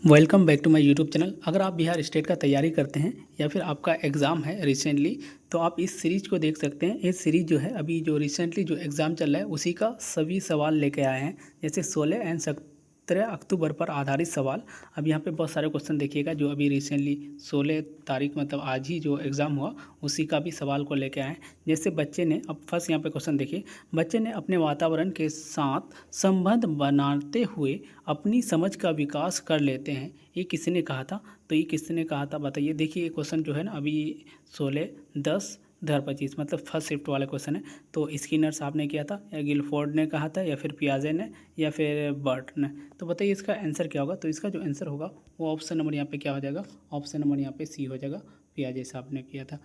Welcome back to my YouTube channel. अगर आप Bihar state का तैयारी करते हैं या फिर आपका एग्ज़ाम है रिसेंटली, तो आप इस सीरीज़ को देख सकते हैं। ये सीरीज़ जो है अभी जो रिसेंटली जो एग्ज़ाम चल रहा है उसी का सभी सवाल लेके आए हैं। जैसे 16 एंड 17 अक्टूबर पर आधारित सवाल। अब यहाँ पे बहुत सारे क्वेश्चन देखिएगा जो अभी रिसेंटली 16 तारीख मतलब आज ही जो एग्ज़ाम हुआ उसी का भी सवाल को लेके आए हैं। जैसे बच्चे ने, अब फर्स्ट यहाँ पे क्वेश्चन देखिए, बच्चे ने अपने वातावरण के साथ संबंध बनाते हुए अपनी समझ का विकास कर लेते हैं। ये किसने कहा था? तो ये किसने कहा था बताइए। देखिए ये क्वेश्चन जो है ना अभी 16/10/2025 मतलब फर्स्ट शिफ्ट वाला क्वेश्चन है। तो स्किनर साहब ने किया था या गिलफोर्ड ने कहा था या फिर पियाजे ने या फिर बर्ट ने। तो बताइए इसका आंसर क्या होगा? तो इसका जो आंसर होगा वो ऑप्शन नंबर यहाँ पे क्या हो जाएगा? ऑप्शन नंबर यहाँ पे सी हो जाएगा, पियाजे साहब ने किया था।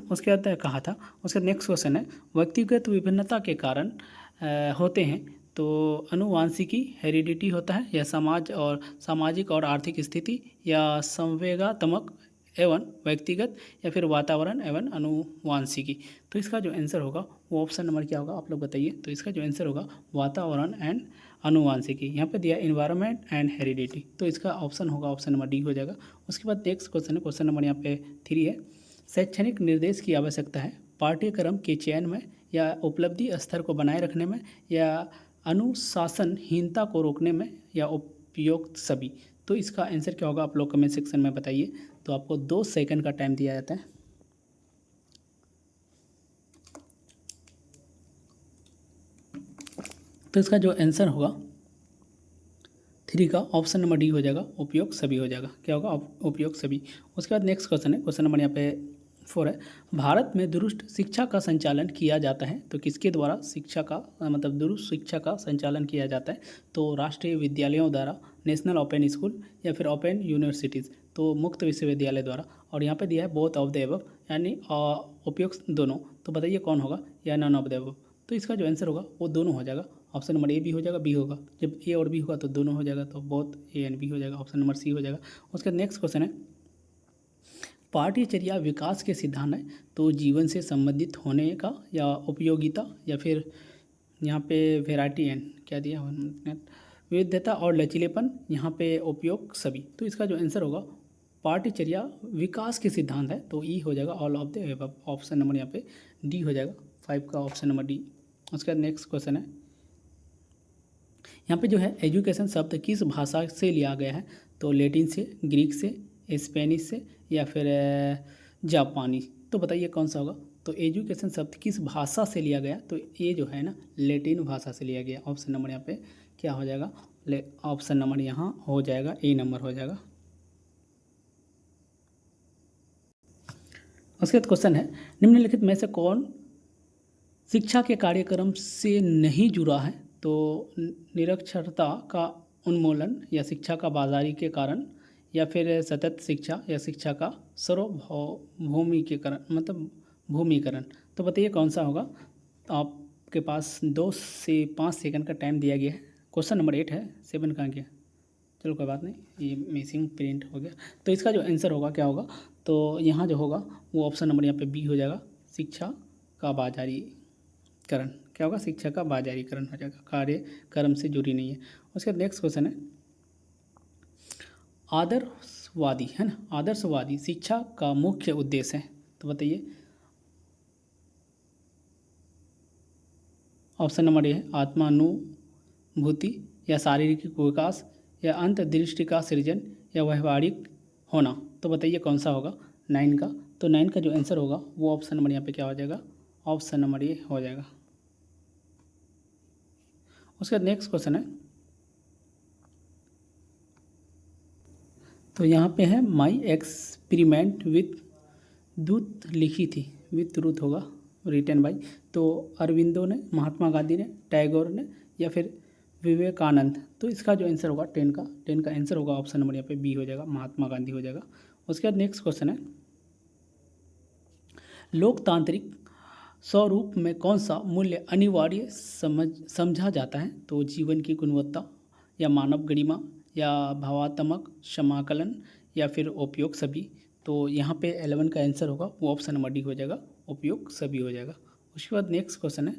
उसके बाद कहा था। उसका नेक्स्ट क्वेश्चन है, व्यक्तिगत विभिन्नता के कारण होते हैं तो आनुवांशिकी हेरिडिटी होता है या समाज और सामाजिक और आर्थिक स्थिति या संवेगात्मक एवं व्यक्तिगत या फिर वातावरण एवं आनुवांशिकी। तो इसका जो आंसर होगा वो ऑप्शन नंबर क्या होगा आप लोग बताइए। तो इसका जो आंसर होगा वातावरण एंड आनुवांशिकी। यहाँ पे दिया इन्वायरमेंट एंड हेरिडिटी, तो इसका ऑप्शन होगा ऑप्शन नंबर डी हो जाएगा। उसके बाद नेक्स्ट क्वेश्चन है, क्वेश्चन नंबर यहाँ पे 3 है। शैक्षणिक निर्देश की आवश्यकता है पाठ्यक्रम के चयन में या उपलब्धि स्तर को बनाए रखने में या अनुशासनहीनता को रोकने में या उपयुक्त सभी। तो इसका आंसर क्या होगा आप लोग कमेंट सेक्शन में बताइए। तो आपको 2 सेकंड का टाइम दिया जाता है। तो इसका जो आंसर होगा 3 का ऑप्शन नंबर डी हो जाएगा, उपयोग सभी हो जाएगा। क्या होगा? उपयोग सभी। उसके बाद नेक्स्ट क्वेश्चन है, क्वेश्चन नंबर यहाँ पे 4 है। भारत में दूरस्थ शिक्षा का संचालन किया जाता है तो किसके द्वारा शिक्षा का मतलब दूरस्थ शिक्षा का संचालन किया जाता है? तो राष्ट्रीय विद्यालयों द्वारा, नेशनल ओपन स्कूल या फिर ओपन यूनिवर्सिटीज़, तो मुक्त विश्वविद्यालय द्वारा। और यहाँ पे दिया है बोथ ऑफ द एबव यानी उपयुक्त दोनों। तो बताइए कौन होगा या नन ऑफ द एबव। तो इसका जो आंसर होगा वो दोनों हो जाएगा। ऑप्शन नंबर ए भी हो जाएगा, बी होगा। जब ए और बी होगा तो दोनों हो जाएगा, तो बोथ ए एंड बी हो जाएगा। ऑप्शन नंबर सी हो जाएगा। उसका नेक्स्ट क्वेश्चन है, पाठ्यचर्या विकास के सिद्धांत है तो जीवन से संबंधित होने का या उपयोगिता या फिर यहाँ पे वेराइटी एंड क्या दिया विविधता और लचीलेपन, यहाँ पे उपयोग सभी। तो इसका जो आंसर होगा पाठ्यचर्या विकास के सिद्धांत है तो ई हो जाएगा all of the above. Option number यहाँ पे डी हो जाएगा, 5 का ऑप्शन नंबर डी। उसका नेक्स्ट क्वेश्चन है, यहाँ पे जो है एजुकेशन शब्द किस भाषा से लिया गया है? तो लैटिन से, ग्रीक से, स्पेनिश से या फिर जापानी। तो बताइए कौन सा होगा? तो एजुकेशन शब्द किस भाषा से लिया गया? तो ये जो है ना लैटिन भाषा से लिया गया। ऑप्शन नंबर यहाँ पे क्या हो जाएगा? ऑप्शन नंबर यहाँ हो जाएगा ए नंबर हो जाएगा। उसके बाद क्वेश्चन है, निम्नलिखित में से कौन शिक्षा के कार्यक्रम से नहीं जुड़ा है? तो निरक्षरता का उन्मूलन या शिक्षा का बाजारी के कारण या फिर सतत शिक्षा या शिक्षा का भूमिकीकरण मतलब भूमिकरण। तो बताइए कौन सा होगा? तो आपके पास 2 से 5 सेकंड का टाइम दिया गया है। क्वेश्चन नंबर 8 है, 7 कहाँ गया? चलो कोई बात नहीं, ये मिसिंग प्रिंट हो गया। तो इसका जो आंसर होगा क्या होगा? तो यहाँ जो होगा वो ऑप्शन नंबर यहाँ पे बी हो जाएगा, शिक्षा का बाजारीकरण। क्या होगा? शिक्षा का बाजारीकरण हो जाएगा, कार्यक्रम से जुड़ी नहीं है। उसके बाद नेक्स्ट क्वेश्चन है, आदर्शवादी है ना, आदर्शवादी शिक्षा का मुख्य उद्देश्य है। तो बताइए। ऑप्शन नंबर ए है आत्मानुभूति या शारीरिक विकास या अंतर्दृष्टि का सृजन या व्यवहारिक होना। तो बताइए कौन सा होगा 9 का? तो 9 का जो आंसर होगा वो ऑप्शन नंबर यहाँ पे क्या हो जाएगा? ऑप्शन नंबर ए हो जाएगा। उसका नेक्स्ट क्वेश्चन है, तो यहाँ पे है माई एक्सपेरिमेंट विथ दूत लिखी थी, विथ रूथ होगा, रिटन बाई। तो अरविंदो ने, महात्मा गांधी ने, टैगोर ने या फिर विवेकानंद। तो इसका जो आंसर होगा 10 का आंसर होगा ऑप्शन नंबर यहाँ पे बी हो जाएगा, महात्मा गांधी हो जाएगा। उसके बाद नेक्स्ट क्वेश्चन है, लोकतांत्रिक स्वरूप में कौन सा मूल्य अनिवार्य समझा जाता है? तो जीवन की गुणवत्ता या मानव गरिमा या भावात्मक समाकलन या फिर उपयोग सभी। तो यहाँ पे 11 का आंसर होगा वो ऑप्शन नंबर डी हो जाएगा, उपयोग सभी हो जाएगा। उसके बाद नेक्स्ट क्वेश्चन है,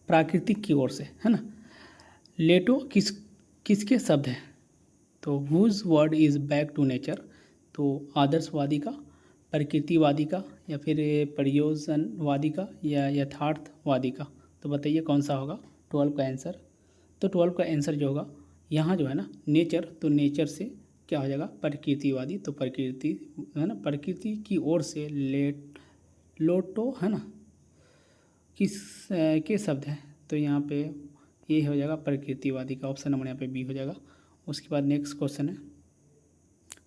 प्राकृतिक की ओर से है ना, लेटो किसके शब्द हैं? तो whose word is back to nature, तो आदर्शवादी का, प्रकृतिवादी का, या फिर प्रयोजनवादी का, या यथार्थवादी का। तो बताइए कौन सा होगा 12 का आंसर। तो 12 का आंसर जो होगा यहाँ जो है ना नेचर, तो नेचर से क्या हो जाएगा प्रकृतिवादी, तो प्रकृति है ना, प्रकृति की ओर से लोटो है ना किस के शब्द हैं? तो यहाँ पे ये हो जाएगा प्रकृतिवादी का, ऑप्शन नंबर यहाँ पे बी हो जाएगा। उसके बाद नेक्स्ट क्वेश्चन है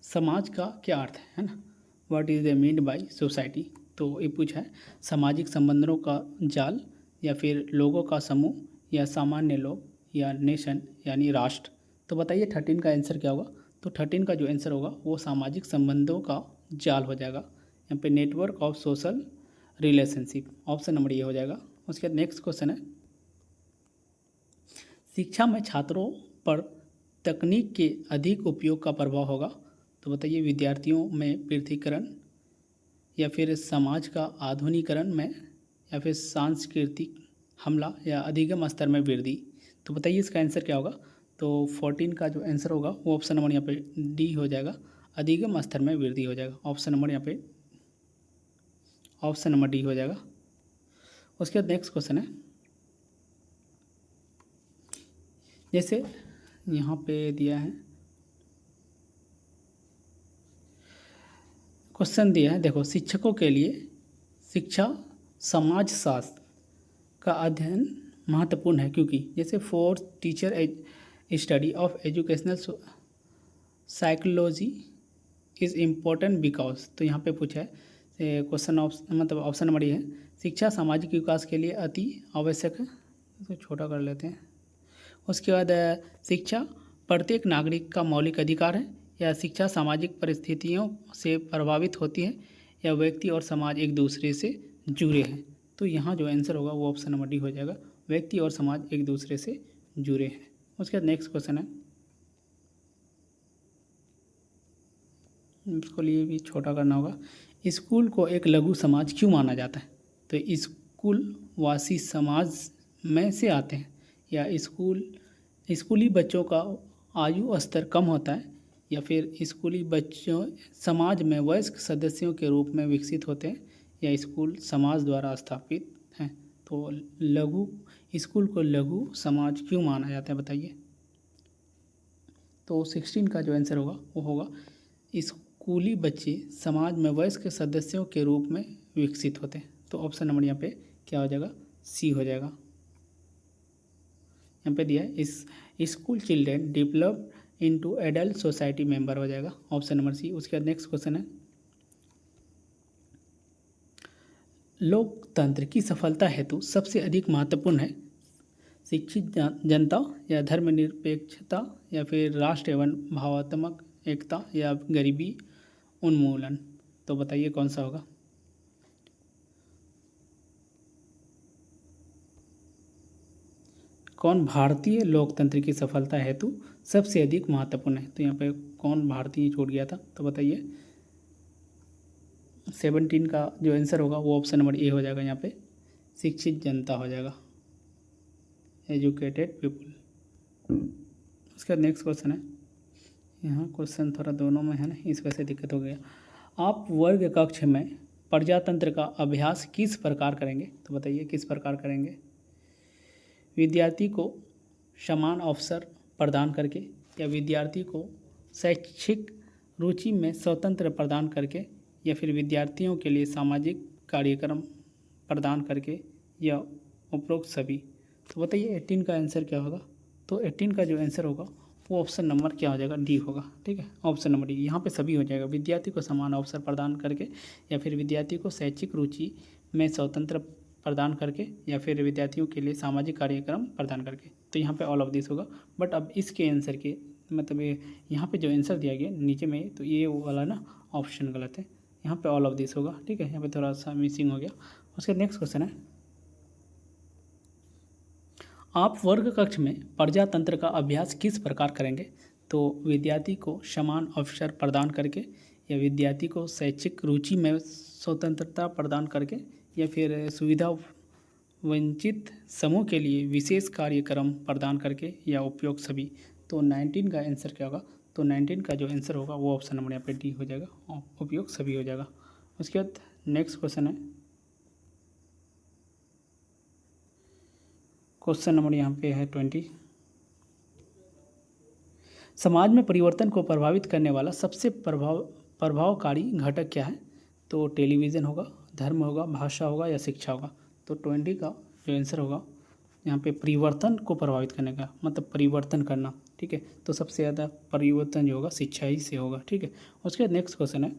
समाज का क्या अर्थ है ना, what is the mean by society. तो ये पूछा है सामाजिक संबंधों का जाल, या फिर लोगों का समूह, या सामान्य लोग, या नेशन यानी राष्ट्र। तो बताइए 13 का आंसर क्या होगा? तो 13 का जो आंसर होगा वो सामाजिक संबंधों का जाल हो जाएगा, यहाँ पे network of social relationship, option number ये हो जाएगा। उसके बाद नेक्स्ट क्वेश्चन है शिक्षा में छात्रों पर तकनीक के अधिक उपयोग का प्रभाव होगा। तो बताइए विद्यार्थियों में पृथकीकरण, या फिर समाज का आधुनिकीकरण में, या फिर सांस्कृतिक हमला, या अधिगम स्तर में वृद्धि। तो बताइए इसका आंसर क्या होगा? तो 14 का जो आंसर होगा वो ऑप्शन नंबर यहाँ पे डी हो जाएगा, अधिगम स्तर में वृद्धि हो जाएगा, ऑप्शन नंबर यहाँ पे ऑप्शन नंबर डी हो जाएगा। उसके बाद नेक्स्ट क्वेश्चन है जैसे यहाँ पे दिया है क्वेश्चन दिया है, देखो शिक्षकों के लिए शिक्षा समाजशास्त्र का अध्ययन महत्वपूर्ण है क्योंकि जैसे for teacher study of educational psychology is important because. तो यहाँ पे पूछा है क्वेश्चन मतलब ऑप्शन नंबर ये है शिक्षा सामाजिक विकास के लिए अति आवश्यक है, तो छोटा कर लेते हैं। उसके बाद शिक्षा प्रत्येक नागरिक का मौलिक अधिकार है, या शिक्षा सामाजिक परिस्थितियों से प्रभावित होती है, या व्यक्ति और समाज एक दूसरे से जुड़े हैं। तो यहाँ जो आंसर होगा वो ऑप्शन नंबर डी हो जाएगा, व्यक्ति और समाज एक दूसरे से जुड़े हैं। उसके बाद नेक्स्ट क्वेश्चन है, इसको लिए भी छोटा करना होगा, स्कूल को एक लघु समाज क्यों माना जाता है? तो स्कूल वासी समाज में से आते हैं, या स्कूली बच्चों का आयु स्तर कम होता है, या फिर स्कूली बच्चों समाज में वयस्क सदस्यों के रूप में विकसित होते हैं, या स्कूल समाज द्वारा स्थापित हैं। तो स्कूल को लघु समाज क्यों माना जाता है बताइए? तो 16 का जो आंसर होगा वो होगा स्कूली बच्चे समाज में वयस्क सदस्यों के रूप में विकसित होते हैं। तो ऑप्शन नंबर यहाँ पे क्या हो जाएगा? सी हो जाएगा। यहाँ पे दिया है इस school children develop into adult society member हो जाएगा, ऑप्शन नंबर सी। उसके बाद नेक्स्ट क्वेश्चन है लोकतंत्र की सफलता हेतु सबसे अधिक महत्वपूर्ण है शिक्षित जनता, या धर्मनिरपेक्षता, या फिर राष्ट्र एवं भावात्मक एकता, या गरीबी उन्मूलन। तो बताइए कौन सा होगा? कौन भारतीय लोकतंत्र की सफलता हेतु सबसे अधिक महत्वपूर्ण है? तो यहाँ पे कौन भारतीय छूट गया था, तो बताइए 17 का जो आंसर होगा वो ऑप्शन नंबर ए हो जाएगा, यहाँ पे शिक्षित जनता हो जाएगा, एजुकेटेड पीपल। उसके बाद नेक्स्ट क्वेश्चन है, यहाँ क्वेश्चन थोड़ा दोनों में है ना, इस वजह से दिक्कत हो गया। आप वर्ग कक्ष में प्रजातंत्र का अभ्यास किस प्रकार करेंगे? तो बताइए किस प्रकार करेंगे? विद्यार्थी को समान अवसर प्रदान करके, या विद्यार्थी को शैक्षिक रुचि में स्वतंत्र प्रदान करके, या फिर विद्यार्थियों के लिए सामाजिक कार्यक्रम प्रदान करके, या उपरोक्त सभी। तो बताइए 18 का आंसर क्या होगा? तो 18 का जो आंसर होगा वो ऑप्शन नंबर क्या हो जाएगा? डी होगा, ठीक है, ऑप्शन नंबर डी। यहाँ पे सभी हो जाएगा, विद्यार्थी को समान अवसर प्रदान करके, या फिर विद्यार्थी को शैक्षिक रुचि में स्वतंत्र प्रदान करके, या फिर विद्यार्थियों के लिए सामाजिक कार्यक्रम प्रदान करके। तो यहाँ पे ऑल ऑफ दिस होगा। बट अब इसके आंसर के मतलब यहाँ पे जो आंसर दिया गया नीचे में, तो ये वाला ना ऑप्शन गलत है, यहाँ पे ऑल ऑफ दिस होगा, ठीक है, यहाँ पे थोड़ा सा मिसिंग हो गया। उसके नेक्स्ट क्वेश्चन है आप वर्ग कक्ष में प्रजातंत्र का अभ्यास किस प्रकार करेंगे? तो विद्यार्थी को समान अवसर प्रदान करके, या विद्यार्थी को शैक्षिक रुचि में स्वतंत्रता प्रदान करके, या फिर सुविधा वंचित समूह के लिए विशेष कार्यक्रम प्रदान करके, या उपयोग सभी। तो 19 का आंसर क्या होगा, तो 19 का जो आंसर होगा वो ऑप्शन नंबर यहाँ पे डी हो जाएगा, उपयोग सभी हो जाएगा। उसके बाद नेक्स्ट क्वेश्चन है, क्वेश्चन नंबर यहाँ पे है 20। समाज में परिवर्तन को प्रभावित करने वाला सबसे प्रभावकारी घटक क्या है, तो टेलीविज़न होगा, धर्म होगा, भाषा होगा या शिक्षा होगा। तो 20 का जो आंसर होगा यहाँ पे परिवर्तन को प्रभावित करने का मतलब परिवर्तन करना, ठीक है। तो सबसे ज़्यादा परिवर्तन जो होगा शिक्षा ही से होगा, ठीक है। उसके बाद नेक्स्ट क्वेश्चन है,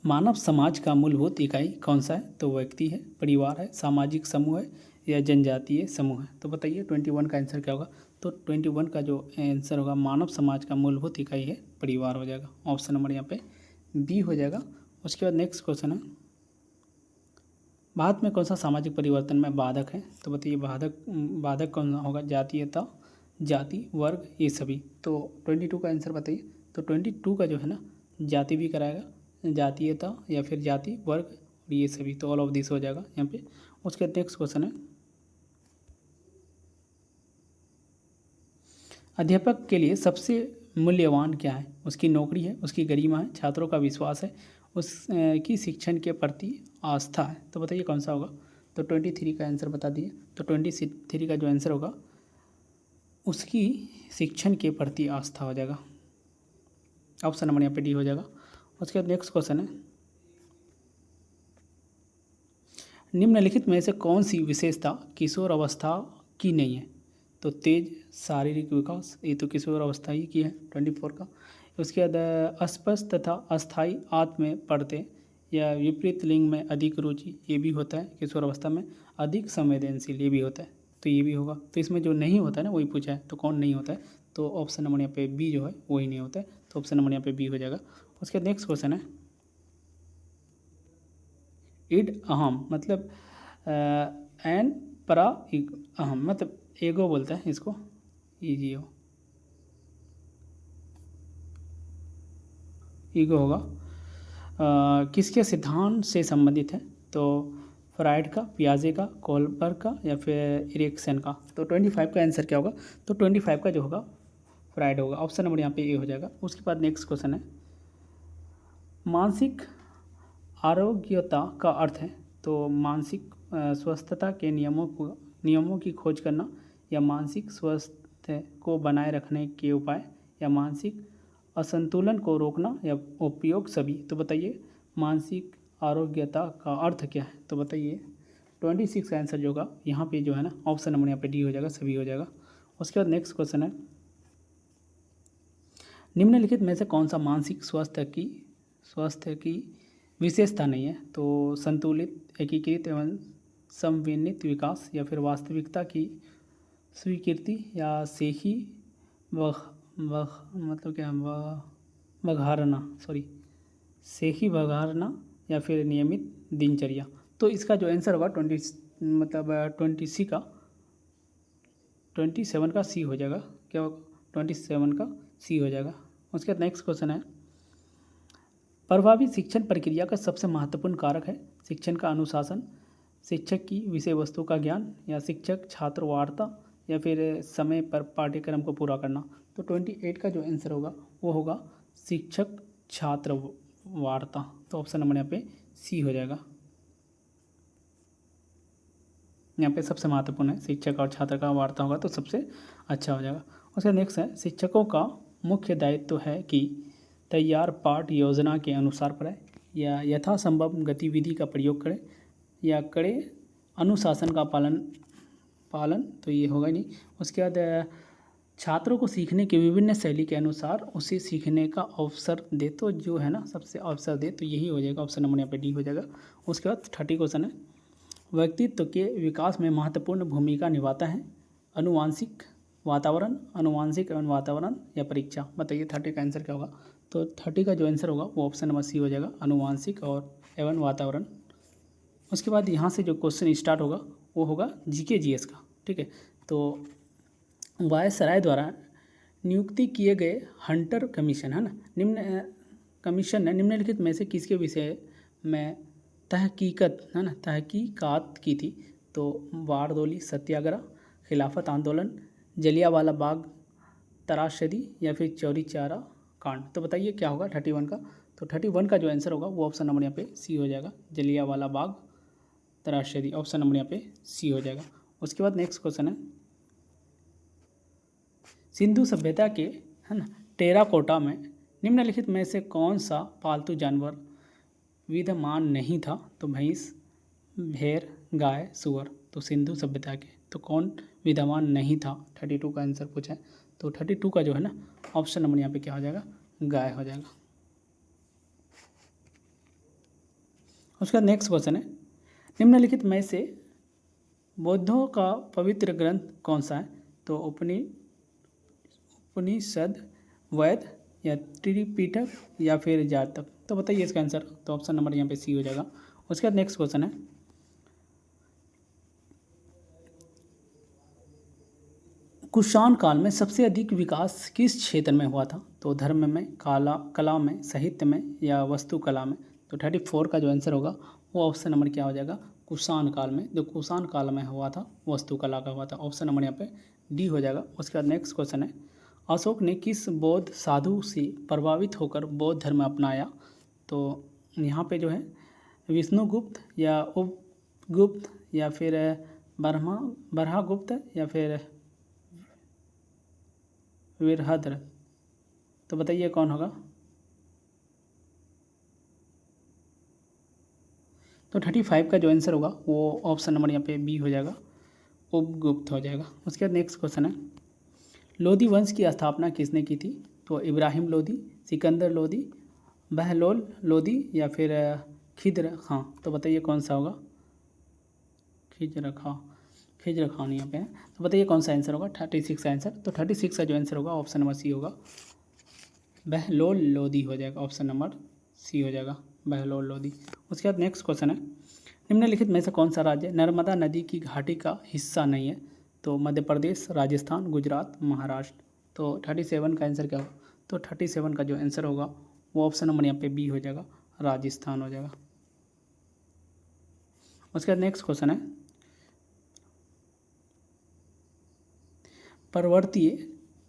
मानव समाज का मूलभूत इकाई कौन सा है, तो व्यक्ति है, परिवार है, सामाजिक समूह है या जनजातीय समूह है। तो बताइए 21 का आंसर क्या होगा, तो 21 का जो आंसर होगा मानव समाज का मूलभूत इकाई है परिवार हो जाएगा, ऑप्शन नंबर यहाँ पे बी हो जाएगा। उसके बाद नेक्स्ट क्वेश्चन है, भारत में कौन सा सामाजिक परिवर्तन में बाधक है, तो बताइए बाधक कौन होगा, जातीयता, जाति, वर्ग, ये सभी। तो 22 का आंसर बताइए, तो 22 का जो है ना जाति भी कराएगा, जातीयता या फिर जाति, वर्ग और ये सभी, तो ऑल ऑफ दिस हो जाएगा यहाँ पे। उसके नेक्स्ट क्वेश्चन है, अध्यापक के लिए सबसे मूल्यवान क्या है, उसकी नौकरी है, उसकी गरिमा है, छात्रों का विश्वास है, उसकी शिक्षण के प्रति आस्था है। तो बताइए कौन सा होगा, तो 23 का आंसर बता दिए। तो 23 का जो आंसर होगा उसकी शिक्षण के प्रति आस्था हो जाएगा, ऑप्शन नंबर यहाँ पे डी हो जाएगा। उसके बाद नेक्स्ट क्वेश्चन है, निम्नलिखित में से कौन सी विशेषता किशोर अवस्था की नहीं है, तो तेज शारीरिक विकास, ये तो किशोर अवस्था ही की है 24 का। उसके बाद अस्पष्ट तथा अस्थायी आत्म में पड़ते या विपरीत लिंग में अधिक रुचि, ये भी होता है किशोर अवस्था में, अधिक संवेदनशील, ये भी होता है, तो ये भी होगा। तो इसमें जो नहीं होता है ना वही पूछा है, तो कौन नहीं होता है, तो ऑप्शन नंबर यहाँ पे बी जो है वही नहीं होता है, तो ऑप्शन नंबर यहाँ पे बी हो जाएगा। उसके बाद नेक्स्ट क्वेश्चन है, इड अहम मतलब एन परा अहम मतलब ईगो बोलते हैं इसको, ईजीओ ईगो होगा, किसके सिद्धांत से संबंधित है, तो फ्राइड का, पियाजे का, कोलबर्ग का या फिर इरिक्सन का। तो 25 का आंसर क्या होगा, तो 25 का जो होगा फ्राइड होगा, ऑप्शन नंबर यहाँ पे ए हो जाएगा। उसके बाद नेक्स्ट क्वेश्चन है, मानसिक आरोग्यता का अर्थ है, तो मानसिक स्वस्थता के नियमों की खोज करना या मानसिक स्वास्थ्य को बनाए रखने के उपाय या मानसिक असंतुलन को रोकना या उपयोग सभी। तो बताइए मानसिक आरोग्यता का अर्थ क्या है, तो बताइए 26 का आंसर जो होगा यहाँ पे जो है ना ऑप्शन नंबर यहाँ पे डी हो जाएगा, सभी हो जाएगा। उसके बाद नेक्स्ट क्वेश्चन है, निम्नलिखित में से कौन सा मानसिक स्वास्थ्य की विशेषता नहीं है, तो संतुलित, एकीकृत एवं संविनित विकास या फिर वास्तविकता की स्वीकृति या सेही मतलब क्या सेही बघारना या फिर नियमित दिनचर्या। तो इसका जो आंसर होगा 27 का सी हो जाएगा, क्या होगा 27 का सी हो जाएगा। उसके बाद नेक्स्ट क्वेश्चन है, प्रभावी शिक्षण प्रक्रिया का सबसे महत्वपूर्ण कारक है शिक्षण का अनुशासन, शिक्षक की विषय वस्तु का ज्ञान या शिक्षक छात्र वार्ता या फिर समय पर पाठ्यक्रम को पूरा करना। तो 28 का जो आंसर होगा वो होगा शिक्षक छात्र वार्ता, तो ऑप्शन नंबर यहाँ पे सी हो जाएगा। यहाँ पे सबसे महत्वपूर्ण है शिक्षक और छात्र का वार्ता होगा तो सबसे अच्छा हो जाएगा। उसका नेक्स्ट है, शिक्षकों का मुख्य दायित्व है कि तैयार पाठ योजना के अनुसार पढ़ाएं या यथासंभव गतिविधि का प्रयोग करें या कड़े अनुशासन का पालन तो ये होगा नहीं। उसके बाद छात्रों को सीखने की विभिन्न शैली के अनुसार उसे सीखने का अवसर दे, तो जो है ना सबसे अवसर दे, तो यही हो जाएगा, ऑप्शन नंबर यहाँ पे डी हो जाएगा। उसके बाद 30 क्वेश्चन है, व्यक्तित्व के विकास में महत्वपूर्ण भूमिका निभाता है अनुवांशिक एवं वातावरण या परीक्षा। बताइए 30 का आंसर क्या होगा, तो 30 का जो आंसर होगा वो ऑप्शन नंबर सी हो जाएगा, अनुवांशिक और एवं वातावरण। उसके बाद यहाँ से जो क्वेश्चन स्टार्ट होगा वो होगा जीके जीएस का, ठीक है। तो वायसराय द्वारा नियुक्ति किए गए हंटर कमीशन है ना, कमीशन ने निम्नलिखित में से किसके विषय में तहकीकात की थी, तो बारदोली सत्याग्रह, खिलाफत आंदोलन, जलियांवाला बाग त्रासदी या फिर चौरी चौरा कांड। तो बताइए क्या होगा 31 का। तो 31 का जो आंसर होगा वो ऑप्शन नंबर यहाँ पे सी हो जाएगा, जलियांवाला बाग त्रासदी। ऑप्शन नंबर यहाँ पे सी हो जाएगा। उसके बाद नेक्स्ट क्वेश्चन है, सिंधु सभ्यता के है ना टेराकोटा में निम्नलिखित में से कौन सा पालतू जानवर विद्यमान नहीं था। तो भैंस, भेड़, गाय, सुअर। तो सिंधु सभ्यता के तो कौन विद्यमान नहीं था, 32 का आंसर पूछा है। तो 32 का जो है ना ऑप्शन नंबर यहाँ पे क्या हो जाएगा, गाय हो जाएगा। उसका नेक्स्ट क्वेश्चन है, निम्नलिखित में से बौद्धों का पवित्र ग्रंथ कौन सा है। तो उपनिषद, वेद या त्रिपिटक या फिर जातक। तो बताइए इसका आंसर। तो ऑप्शन नंबर यहाँ पे सी हो जाएगा। उसके बाद नेक्स्ट क्वेश्चन है, कुषाण काल में सबसे अधिक विकास किस क्षेत्र में हुआ था। तो धर्म में, कला में, साहित्य में या वास्तुकला में। तो 34 का जो आंसर होगा वो ऑप्शन नंबर क्या हो जाएगा, कुषाण काल में। जो कुषाण काल में हुआ था वास्तुकला का हुआ था। ऑप्शन नंबर यहाँ पे डी हो जाएगा। उसके बाद नेक्स्ट क्वेश्चन है, अशोक ने किस बौद्ध साधु से प्रभावित होकर बौद्ध धर्म अपनाया। तो यहाँ पे जो है विष्णुगुप्त या उपगुप्त या फिर बरहागुप्त या फिर वीरभद्र। तो बताइए कौन होगा। तो 35 का जो आंसर होगा वो ऑप्शन नंबर यहाँ पे बी हो जाएगा, उपगुप्त हो जाएगा। उसके बाद नेक्स्ट क्वेश्चन है, लोधी वंश की स्थापना किसने की थी। तो इब्राहिम लोधी, सिकंदर लोधी, बहलोल लोधी या फिर खिज्र खां। तो बताइए कौन सा होगा, खिज्र खान यहाँ पे है। तो बताइए कौन सा आंसर होगा, 36 का आंसर। तो 36 का जो आंसर होगा ऑप्शन नंबर सी होगा, बहलोल लोधी हो जाएगा। ऑप्शन नंबर सी हो जाएगा, बहलोल लोधी। उसके बाद नेक्स्ट क्वेश्चन है, निम्नलिखित में से कौन सा राज्य नर्मदा नदी की घाटी का हिस्सा नहीं है। तो मध्य प्रदेश, राजस्थान, गुजरात, महाराष्ट्र। तो 37 का आंसर क्या होगा। तो 37 का जो आंसर होगा वो ऑप्शन नंबर यहाँ पे बी हो जाएगा, राजस्थान हो जाएगा। उसके बाद नेक्स्ट क्वेश्चन है, पर्वतीय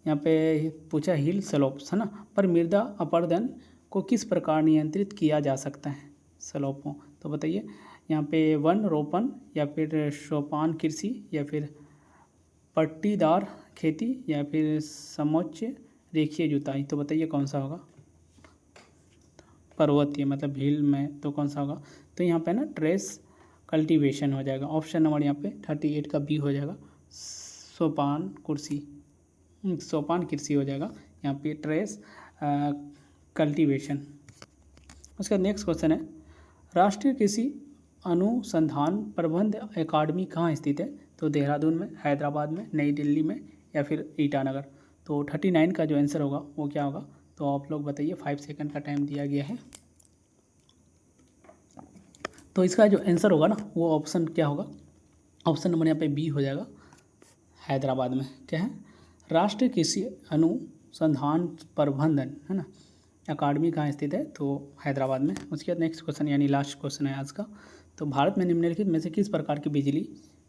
यहाँ पे पूछा हिल स्लोप्स है ना पर मृदा अपरदन को किस प्रकार नियंत्रित किया जा सकता है स्लोपों। तो बताइए यहाँ पे वन रोपण या फिर सोपान कृषि या फिर पट्टीदार खेती या फिर समोच्च रेखीय जुताई। तो बताइए कौन सा होगा, पर्वतीय मतलब हिल में तो कौन सा होगा। तो यहाँ पे ना ट्रेस कल्टीवेशन हो जाएगा। ऑप्शन नंबर यहाँ पे 38 का बी हो जाएगा, सोपान कृषि हो जाएगा यहाँ पे, ट्रेस कल्टीवेशन। उसका नेक्स्ट क्वेश्चन है, राष्ट्रीय कृषि अनुसंधान प्रबंध अकादमी कहाँ स्थित है। तो देहरादून में, हैदराबाद में, नई दिल्ली में या फिर ईटानगर। तो 39 का जो आंसर होगा वो क्या होगा। तो आप लोग बताइए, 5 सेकंड का टाइम दिया गया है। तो इसका जो आंसर होगा ना वो ऑप्शन क्या होगा, ऑप्शन नंबर यहाँ पे बी हो जाएगा, हैदराबाद में। क्या है, राष्ट्रीय कृषि अनुसंधान प्रबंधन है ना अकादमी कहाँ स्थित है। तो हैदराबाद में। उसके बाद नेक्स्ट क्वेश्चन यानी लास्ट क्वेश्चन है आज का। तो भारत में निम्नलिखित में से किस प्रकार की बिजली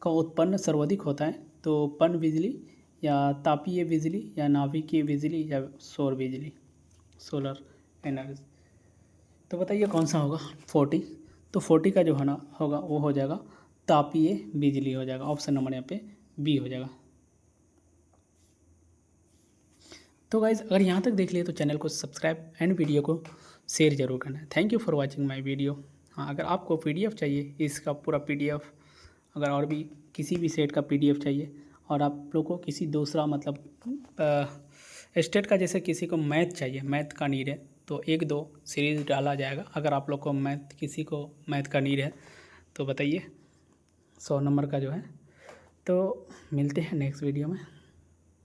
का उत्पन्न सर्वाधिक होता है। तो पन बिजली या तापीय बिजली या नाभिकीय बिजली या सौर बिजली, सोलर एनर्जी। तो बताइए कौन सा होगा, 40। तो 40 का जो है ना होगा वो हो जाएगा तापीय बिजली हो जाएगा। ऑप्शन नंबर यहाँ पे बी हो जाएगा। तो गाइज़ अगर यहाँ तक देख लिए तो चैनल को सब्सक्राइब एंड वीडियो को शेयर जरूर करना है। Thank you for watching my video. हाँ, अगर आपको पीडीएफ चाहिए इसका पूरा पीडीएफ, अगर और भी किसी भी सेट का पीडीएफ चाहिए और आप लोग को किसी दूसरा मतलब स्टेट का जैसे किसी को मैथ चाहिए, मैथ का नीड है तो 1-2 सीरीज़ डाला जाएगा। अगर आप लोग को किसी को मैथ का नीड है तो बताइए, 100 नंबर का जो है। तो मिलते हैं नेक्स्ट वीडियो में।